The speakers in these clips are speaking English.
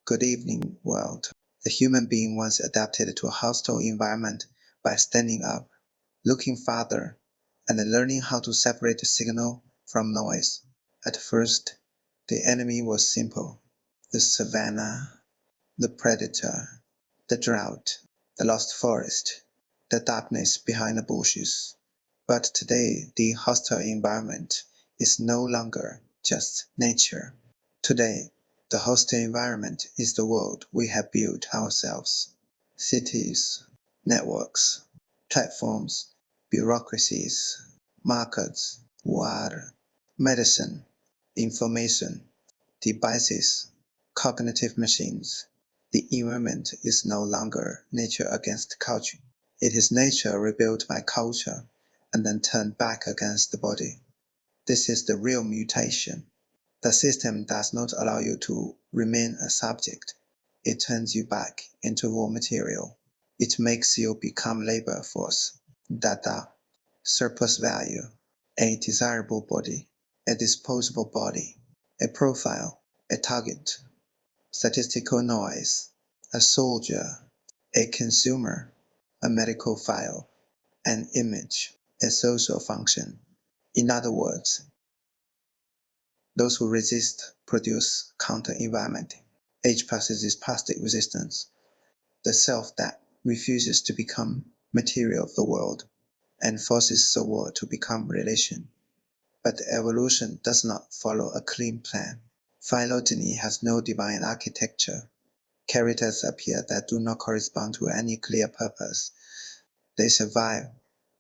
Good evening, world. The human being once adapted to a hostile environment by standing up, looking farther, and learning how to separate signal from noise. At first, the enemy was simple: the savannah, the predator, the drought, the lost forest, the darkness behind the bushes. But today, the hostile environment is no longer just nature. Today, the hostile environment is the world we have built ourselves. Cities, networks, platforms, bureaucracies, markets, water, medicine, information, devices, cognitive machines. The environment is no longer nature against culture. It is nature rebuilt by culture and then turned back against the body. This is the real mutation. The system does not allow you to remain a subject. It turns you back into raw material. It makes you become labor force, data, surplus value, a desirable body, a disposable body, a profile, a target, statistical noise, a soldier, a consumer, a medical file, an image, a social function. In other words, those who resist produce counter-environment. H passes plastic resistance, the self that refuses to become material of the world and forces the world to become relation. But evolution does not follow a clean plan. Phylogeny has no divine architecture. Characters appear that do not correspond to any clear purpose. They survive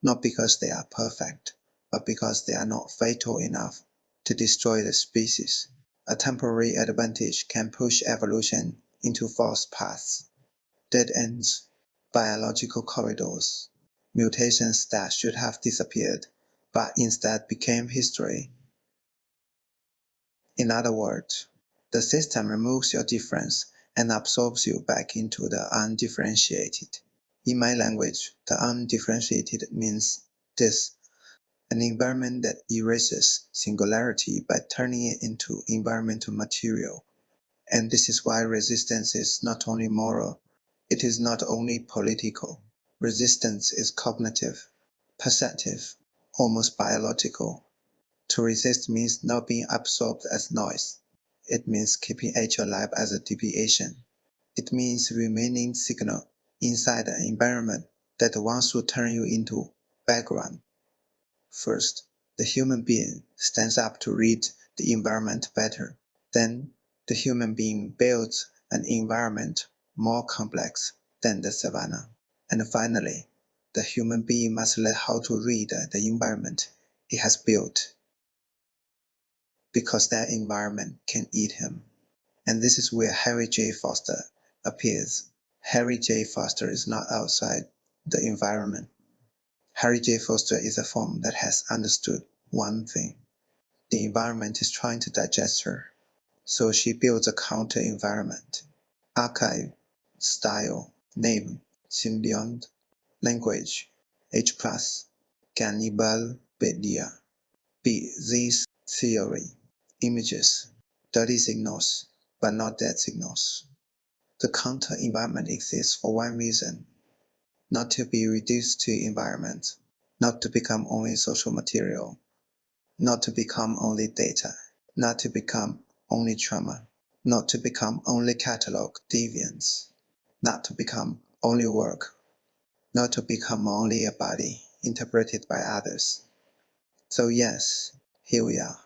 not because they are perfect, but because they are not fatal enough to destroy the species. A temporary advantage can push evolution into false paths, dead ends, biological corridors, mutations that should have disappeared, but instead became history. In other words, the system removes your difference and absorbs you back into the undifferentiated. In my language, the undifferentiated means this: an environment that erases singularity by turning it into environmental material. And this is why resistance is not only moral, it is not only political. Resistance is cognitive, perceptive, almost biological. To resist means not being absorbed as noise. It means keeping H alive as a deviation. It means remaining signal inside an environment that wants to turn you into background. First, the human being stands up to read the environment better. Then, the human being builds an environment more complex than the savannah. And finally, the human being must learn how to read the environment he has built, because that environment can eat him. And this is where Harry J. Foster appears. Harry J. Foster is not outside the environment. Harry J. Foster is a form that has understood one thing: the environment is trying to digest her. So she builds a counter-environment. Archive, style, name, symbiont, language, H+, Cannibal-pedia, BZC theory, images, dirty signals, but not dead signals. The counter-environment exists for one reason: not to be reduced to environment, not to become only social material, not to become only data, not to become only trauma, not to become only catalog deviance, not to become only work, not to become only a body interpreted by others. So yes, here we are.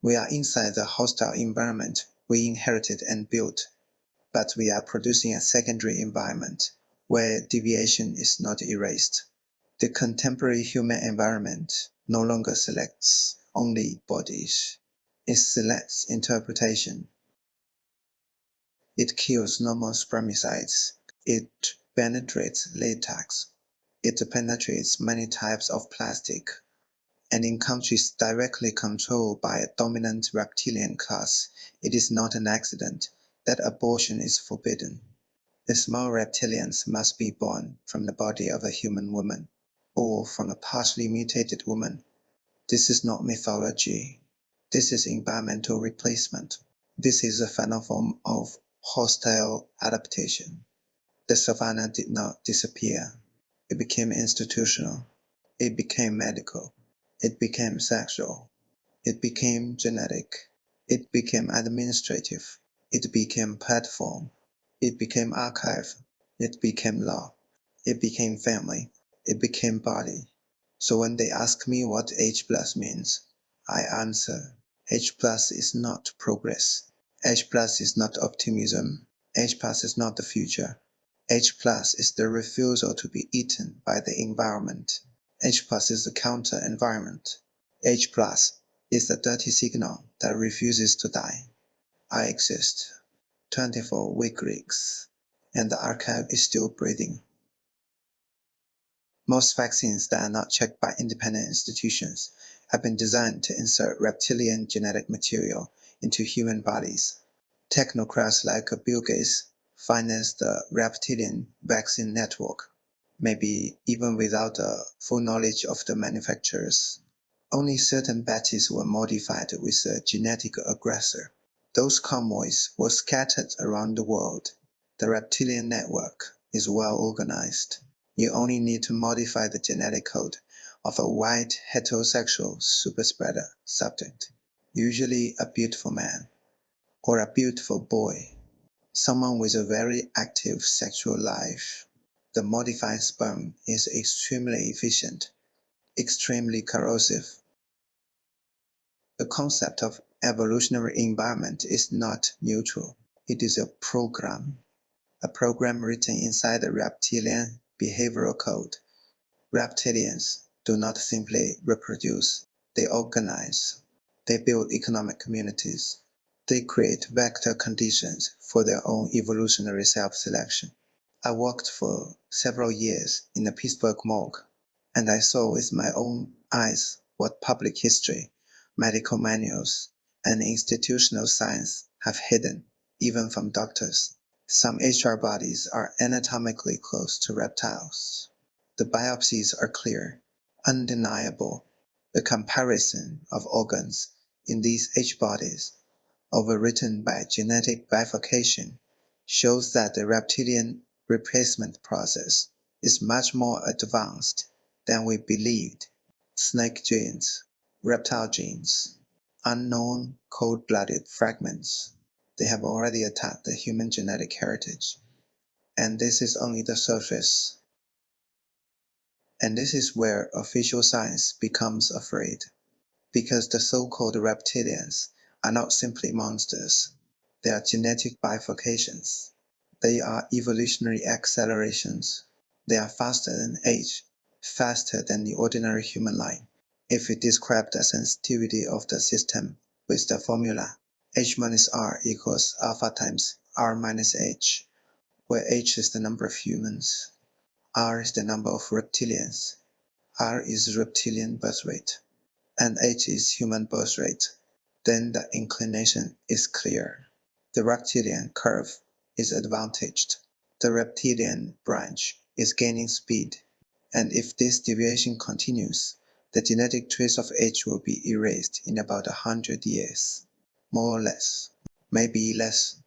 We are inside the hostile environment we inherited and built, but we are producing a secondary environment where deviation is not erased. The contemporary human environment no longer selects only bodies. It selects interpretation. It kills normal spermicides. It penetrates latex. It penetrates many types of plastic. And in countries directly controlled by a dominant reptilian class, it is not an accident that abortion is forbidden. The small reptilians must be born from the body of a human woman, or from a partially mutated woman. This is not mythology. This is environmental replacement. This is a final form of hostile adaptation. The savanna did not disappear. It became institutional. It became medical. It became sexual. It became genetic. It became administrative. It became platform. It became archive. It became law. It became family. It became body. So when they ask me what H plus means, I answer, H plus is not progress. H plus is not optimism. H plus is not the future. H plus is the refusal to be eaten by the environment. H plus is the counter-environment. H plus is the dirty signal that refuses to die. I exist. 24 weeks, and the archive is still breathing. Most vaccines that are not checked by independent institutions have been designed to insert reptilian genetic material into human bodies. Technocrats like Bill Gates finance the reptilian vaccine network, maybe even without the full knowledge of the manufacturers. Only certain batches were modified with a genetic aggressor. Those convoys were scattered around the world. The reptilian network is well organized. You only need to modify the genetic code of a white heterosexual superspreader subject, usually a beautiful man or a beautiful boy, someone with a very active sexual life. The modified sperm is extremely efficient, extremely corrosive. The concept of evolutionary environment is not neutral. It is a program written inside the reptilian behavioral code. Reptilians do not simply reproduce, they organize. They build economic communities. They create vector conditions for their own evolutionary self-selection. I worked for several years in a Pittsburgh morgue, and I saw with my own eyes what public history, medical manuals, and institutional science have hidden, even from doctors. Some HR bodies are anatomically close to reptiles. The biopsies are clear, undeniable. The comparison of organs in these H bodies, overwritten by genetic bifurcation, shows that the reptilian replacement process is much more advanced than we believed. Snake genes, reptile genes, unknown cold-blooded fragments. They have already attacked the human genetic heritage. And this is only the surface. And this is where official science becomes afraid, because the so-called reptilians are not simply monsters. They are genetic bifurcations. They are evolutionary accelerations. They are faster than H, faster than the ordinary human line. If we describe the sensitivity of the system with the formula H minus R equals alpha times R minus H, where H is the number of humans, R is the number of reptilians, R is reptilian birth rate, and H is human birth rate, then the inclination is clear. The reptilian curve is advantaged. The reptilian branch is gaining speed, and if this deviation continues, the genetic trace of H will be erased in about 100 years, more or less, maybe less.